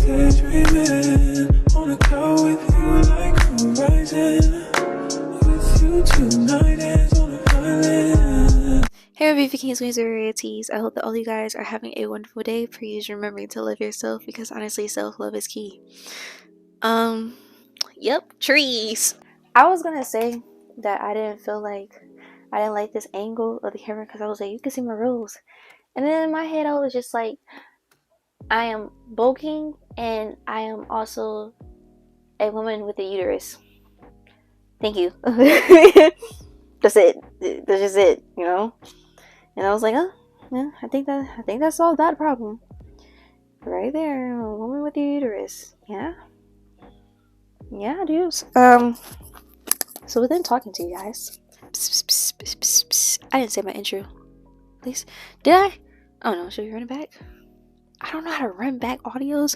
daydreaming on a cloud with you like horizon. With you tonight as on an island. Hey beautiful kings, queens, and rarities. I hope that all you guys are having a wonderful day. Please remember to love yourself, because honestly self-love is key. Yep, trees. I was gonna say that I didn't like this angle of the camera because I was like, you can see my rules. And then in my head I was just like, I am bulking and I am also a woman with a uterus. Thank you. That's it. That's just it, you know? And I was like, oh, yeah, I think that solved that problem. Right there, a woman with a uterus. Yeah. Yeah, dudes. So within talking to you guys, I didn't say my intro. Please. Did I? Oh no, should we run it back? I don't know how to run back audios.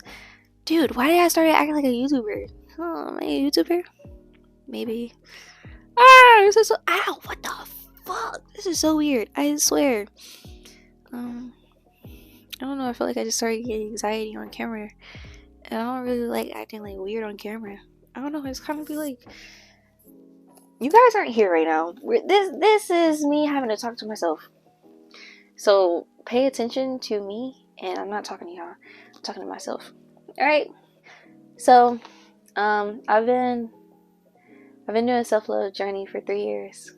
Dude, why did I start acting like a YouTuber? Oh, am I a YouTuber? Maybe. This is so, ow, what the fuck? This is so weird, I swear. I don't know, I feel like I just started getting anxiety on camera. And I don't really like acting like weird on camera. I don't know, it's kind of be like, you guys aren't here right now. This is me having to talk to myself. So pay attention to me, and I'm not talking to y'all. I'm talking to myself. Alright. So, I've been doing a self-love journey for 3 years.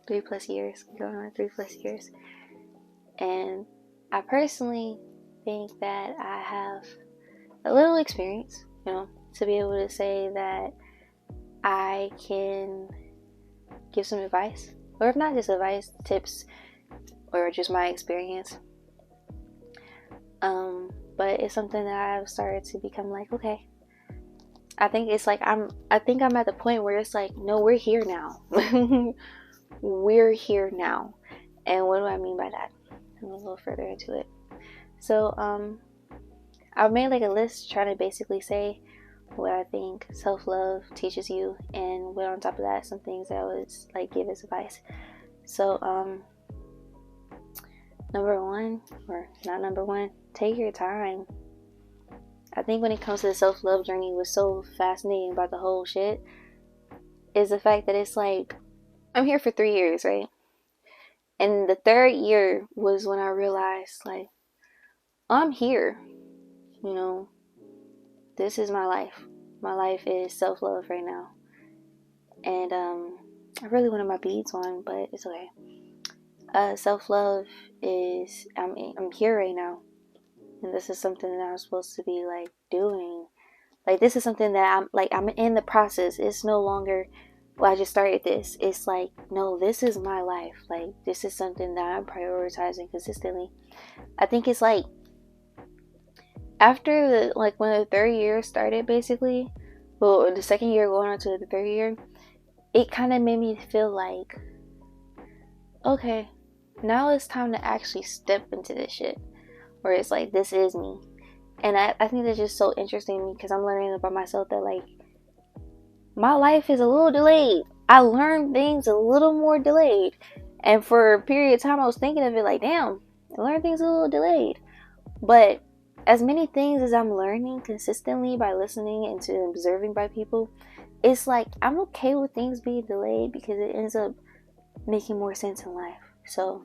3+ years. Going on 3+ years. And I personally think that I have a little experience, you know, to be able to say that I can give some advice, or if not just advice, tips, or just my experience. But it's something that I've started to become like, okay, I think it's like I'm at the point where it's like, no, we're here now. We're here now. And what do I mean by that? I'm a little further into it. So I've made like a list trying to basically say what I think self-love teaches you, and what on top of that, some things that I would like give as advice. So number one, or not number one, take your time. I think when it comes to the self-love journey, what's so fascinating about the whole shit is the fact that it's like, I'm here for 3 years, right? And the 3rd year was when I realized, like, I'm here. You know, this is my life. My life is self-love right now. And I really wanted my beads on, but it's okay. Self-love is, I'm here right now. And this is something that I'm supposed to be like doing. Like, this is something that I'm in the process. It's no longer, well, I just started this. It's like, no, this is my life. Like, this is something that I'm prioritizing consistently. I think it's like, after when the 3rd year started, basically, well, the 2nd year going on to the 3rd year, it kind of made me feel like, okay, now it's time to actually step into this shit. Where it's like, this is me. And I think that's just so interesting to me, because I'm learning about myself that, like, my life is a little delayed. I learned things a little more delayed. And for a period of time, I was thinking of it like, damn, I learned things a little delayed. But as many things as I'm learning consistently by listening and to observing by people, it's like, I'm okay with things being delayed, because it ends up making more sense in life. So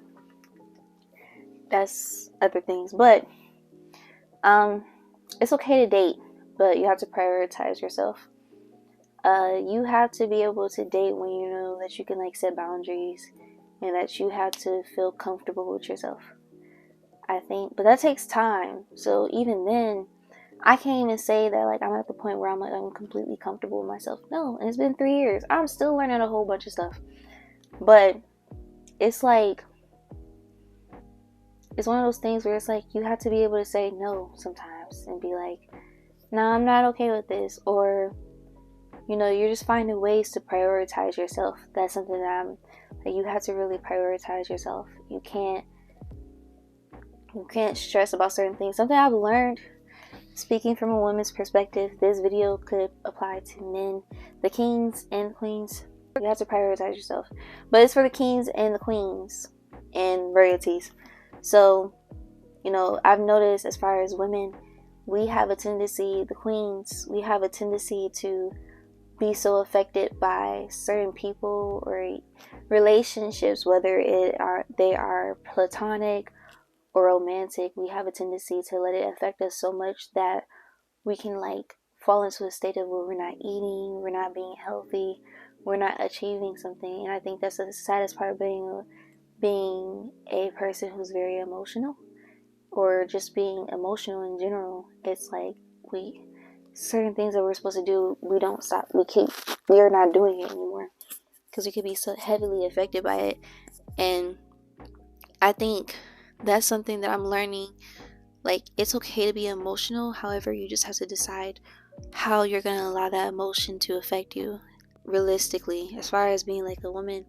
that's other things. But it's okay to date, but you have to prioritize yourself. You have to be able to date when you know that you can like set boundaries, and that you have to feel comfortable with yourself, I think. But that takes time. So even then, I can't even say that like I'm at the point where I'm completely comfortable with myself. No, and it's been 3 years. I'm still learning a whole bunch of stuff. But it's like, it's one of those things where it's like, you have to be able to say no sometimes and be like, no, I'm not okay with this. Or, you know, you're just finding ways to prioritize yourself. That's something that you have to really prioritize yourself. You can't stress about certain things. Something I've learned, speaking from a woman's perspective, this video could apply to men, the kings and queens. You have to prioritize yourself. But it's for the kings and the queens and rarities. So, you know, I've noticed as far as women, we have a tendency, the queens, we have a tendency to be so affected by certain people or relationships, whether they are platonic or romantic. We have a tendency to let it affect us so much that we can like fall into a state of where we're not eating, we're not being healthy, we're not achieving something. And I think that's the saddest part of being a person who's very emotional, or just being emotional in general. It's like we certain things that we're supposed to do, we don't stop. We're not doing it anymore because we could be so heavily affected by it. And I think that's something that I'm learning. Like, it's okay to be emotional. However, you just have to decide how you're going to allow that emotion to affect you realistically. As far as being like a woman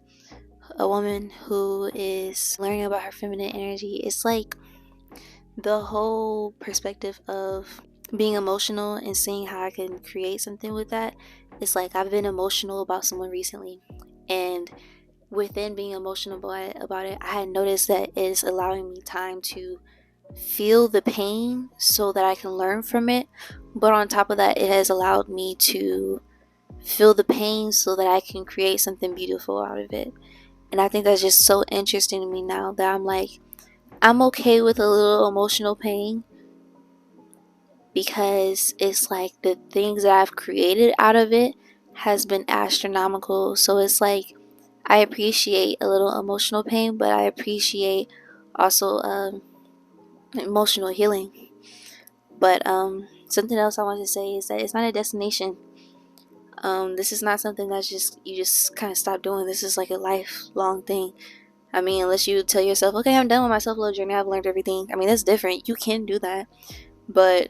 who is learning about her feminine energy, it's like the whole perspective of being emotional and seeing how I can create something with that. It's like I've been emotional about someone recently, and within being emotional about it, I had noticed that it's allowing me time to feel the pain so that I can learn from it. But on top of that, it has allowed me to feel the pain so that I can create something beautiful out of it. And I think that's just so interesting to me now that I'm like, I'm okay with a little emotional pain, because it's like the things that I've created out of it has been astronomical. So it's like I appreciate a little emotional pain, but I appreciate also emotional healing. But something else I want to say is that it's not a destination. This is not something that's just you just kind of stop doing. This is like a lifelong thing. I mean, unless you tell yourself, okay, I'm done with my self-love journey, I've learned everything. I mean, that's different. You can do that, but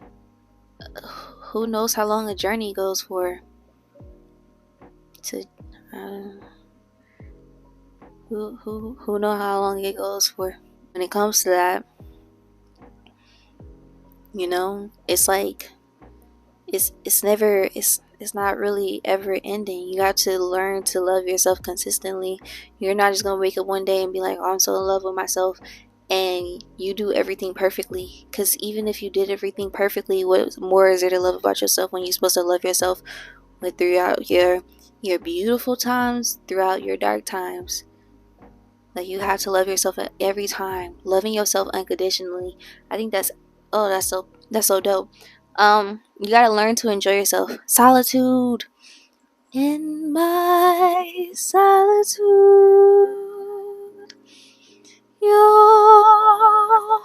who knows how long a journey goes for? To who know how long it goes for? When it comes to that, it's like it's not really ever ending. You got to learn to love yourself consistently. You're not just gonna wake up one day and be like, oh, I'm so in love with myself, and you do everything perfectly. Because even if you did everything perfectly, what more is there to love about yourself when you're supposed to love yourself with throughout your beautiful times, throughout your dark times? Like, you have to love yourself at every time. Loving yourself unconditionally. I think that's so dope. You gotta learn to enjoy yourself. Solitude. In my solitude, you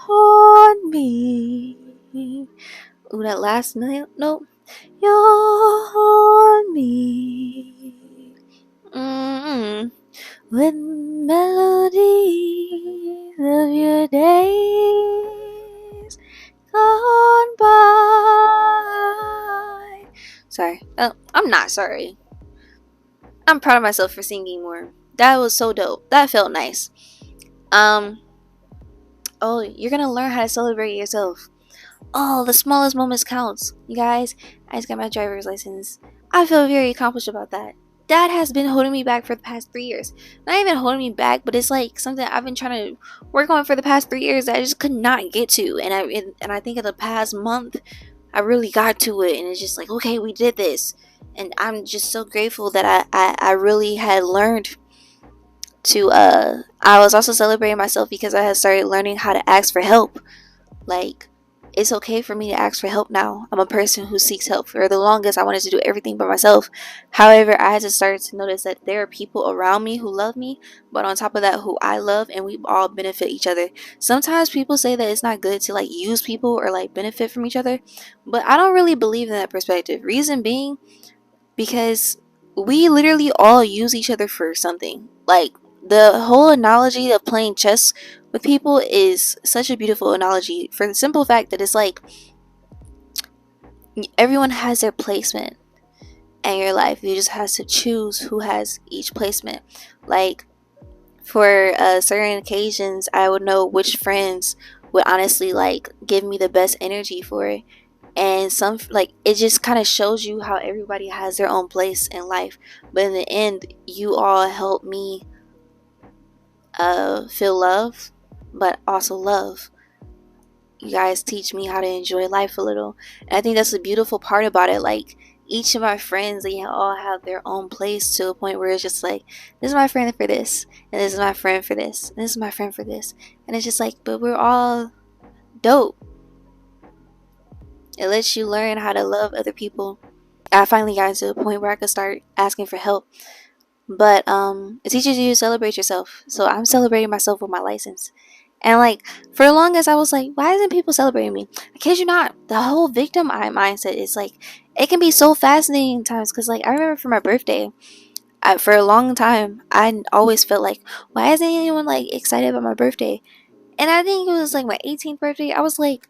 haunt me. Ooh, that last note. Nope. You haunt me. With melodies of your days gone by. Sorry. Oh, I'm not sorry. I'm proud of myself for singing more. That was so dope. That felt nice. Oh, you're gonna learn how to celebrate yourself. Oh, the smallest moments counts. You guys, I just got my driver's license. I feel very accomplished about that. That has been holding me back for the past 3 years. Not even holding me back, but it's like something I've been trying to work on for the past 3 years that I just could not get to. And I think in the past month, I really got to it. And it's just like, okay, we did this. And I'm just so grateful that I really had learned to I was also celebrating myself because I had started learning how to ask for help. Like, it's okay for me to ask for help now. I'm a person who seeks help. For the longest, I wanted to do everything by myself. However, I had to start to notice that there are people around me who love me, but on top of that, who I love, and we all benefit each other. Sometimes people say that it's not good to like use people or like benefit from each other, but I don't really believe in that perspective. Reason being, because we literally all use each other for something. Like, the whole analogy of playing chess with people is such a beautiful analogy for the simple fact that it's like everyone has their placement in your life. You just have to choose who has each placement. Like, for certain occasions, I would know which friends would honestly like give me the best energy for it. And some, like, it just kind of shows you how everybody has their own place in life, but in the end, you all help me feel love, but also love. you guys teach me how to enjoy life a little. And I think that's the beautiful part about it. Like, each of my friends, they all have their own place, to a point where it's just like, this is my friend for this, and this is my friend for this, and this is my friend for this. And it's just like, but we're all dope. It lets you learn how to love other people. I finally got to a point where I could start asking for help. But it teaches you to celebrate yourself. So I'm celebrating myself with my license. And like, for the longest, I was like, why isn't people celebrating me? I kid you not, the whole victim mindset is like, it can be so fascinating times. Because like, I remember for my birthday, for a long time, I always felt like, why isn't anyone like excited about my birthday? And I think it was like my 18th birthday. I was like,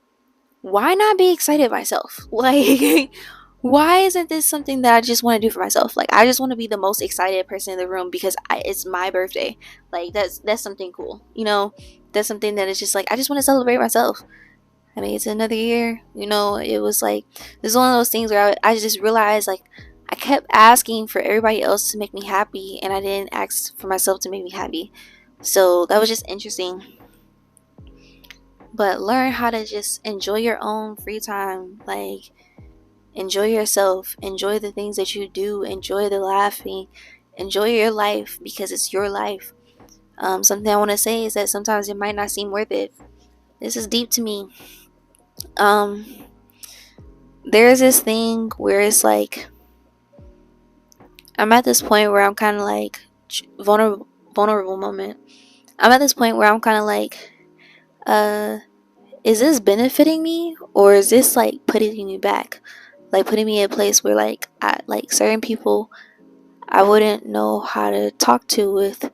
why not be excited myself? Like, why isn't this something that I just want to do for myself? Like, I just want to be the most excited person in the room because it's my birthday. Like, that's something cool, you know? That's something that is just like, I just want to celebrate myself. I mean, it's another year, you know? It was like, this is one of those things where I just realized, like, I kept asking for everybody else to make me happy, and I didn't ask for myself to make me happy. So that was just interesting. But learn how to just enjoy your own free time. Like, enjoy yourself, enjoy the things that you do, enjoy the laughing, enjoy your life, because it's your life. Something I want to say is that sometimes it might not seem worth it. This is deep to me. There's this thing where it's like, I'm at this point where I'm kind of like, vulnerable moment. I'm at this point where I'm kind of like, is this benefiting me, or is this like putting me back? Like, putting me in a place where like, like certain people I wouldn't know how to talk to with,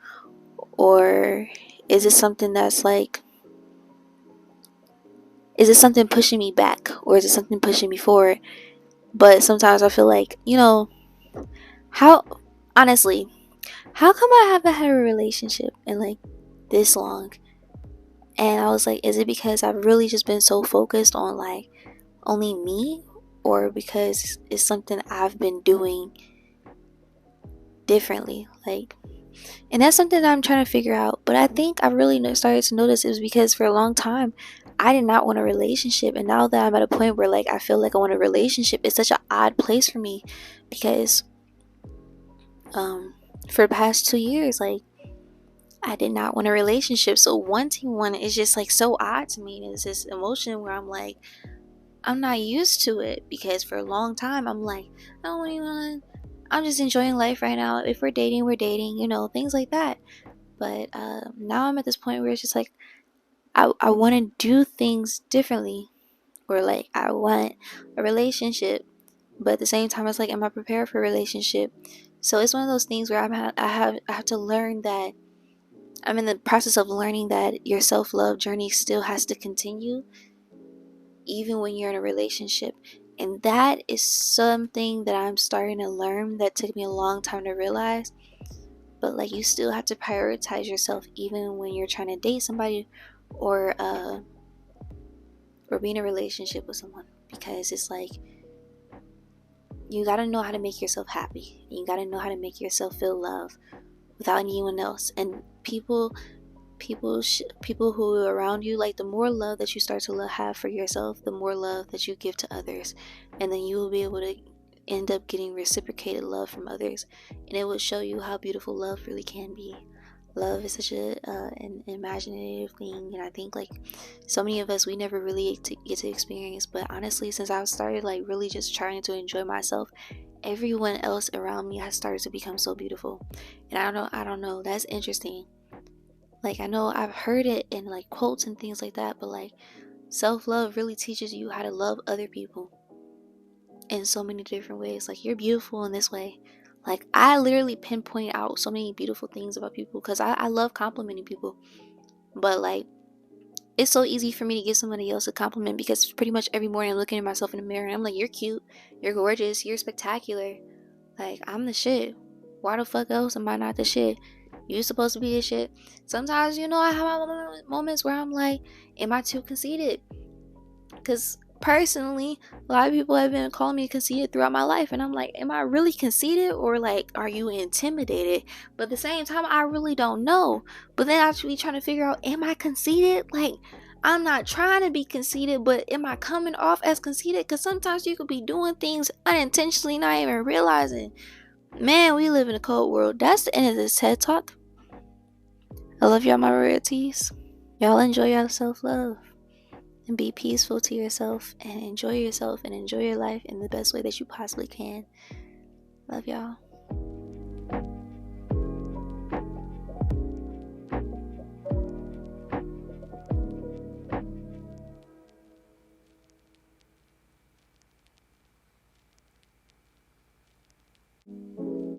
or is it something that's like, is it something pushing me back, or is it something pushing me forward? But sometimes I feel like, you know, how, honestly, how come I haven't had a relationship in like this long? And I was like, is it because I've really just been so focused on like only me, or because it's something I've been doing differently? Like, and that's something that I'm trying to figure out. But I think I really started to notice it was because for a long time I did not want a relationship, and now that I'm at a point where like I feel like I want a relationship, it's such an odd place for me, because for the past 2 years, like, I did not want a relationship. So wanting one is just like so odd to me. It's this emotion where I'm like, I'm not used to it, because for a long time I'm like, I don't want anyone. I'm just enjoying life right now. If we're dating, you know, things like that. But now I'm at this point where it's just like, I want to do things differently, or like I want a relationship, but at the same time it's like, am I prepared for a relationship? So it's one of those things where I have to learn that I'm in the process of learning that your self-love journey still has to continue even when you're in a relationship. And that is something that I'm starting to learn, that took me a long time to realize. But like, you still have to prioritize yourself even when you're trying to date somebody, or be in a relationship with someone, because it's like, you gotta know how to make yourself happy. You gotta know how to make yourself feel love without anyone else. And people who are around you, like, the more love that you start to have for yourself, the more love that you give to others, and then you will be able to end up getting reciprocated love from others, and it will show you how beautiful love really can be. Love is such an imaginative thing, and I think like so many of us, we never really get to experience. But honestly, since I've started like really just trying to enjoy myself, everyone else around me has started to become so beautiful. And I don't know, that's interesting. Like, I know I've heard it in like quotes and things like that, but like, self-love really teaches you how to love other people in so many different ways. Like, you're beautiful in this way. Like, I literally pinpoint out so many beautiful things about people, because I love complimenting people. But like, it's so easy for me to give somebody else a compliment, because pretty much every morning I'm looking at myself in the mirror and I'm like, you're cute, you're gorgeous, you're spectacular. Like, I'm the shit. Why the fuck else am I not the shit? You're supposed to be the shit. Sometimes, you know, I have my moments where I'm like, am I too conceited? Because personally, a lot of people have been calling me conceited throughout my life, and I'm like, am I really conceited, or like, are you intimidated? But at the same time, I really don't know. But then I should be trying to figure out, am I conceited? Like, I'm not trying to be conceited, but am I coming off as conceited? Because sometimes you could be doing things unintentionally, not even realizing. Man, we live in a cold world. That's the end of this TED Talk. I love y'all, my royalties. Y'all enjoy your self-love. And be peaceful to yourself. And enjoy yourself. And enjoy your life in the best way that you possibly can. Love y'all.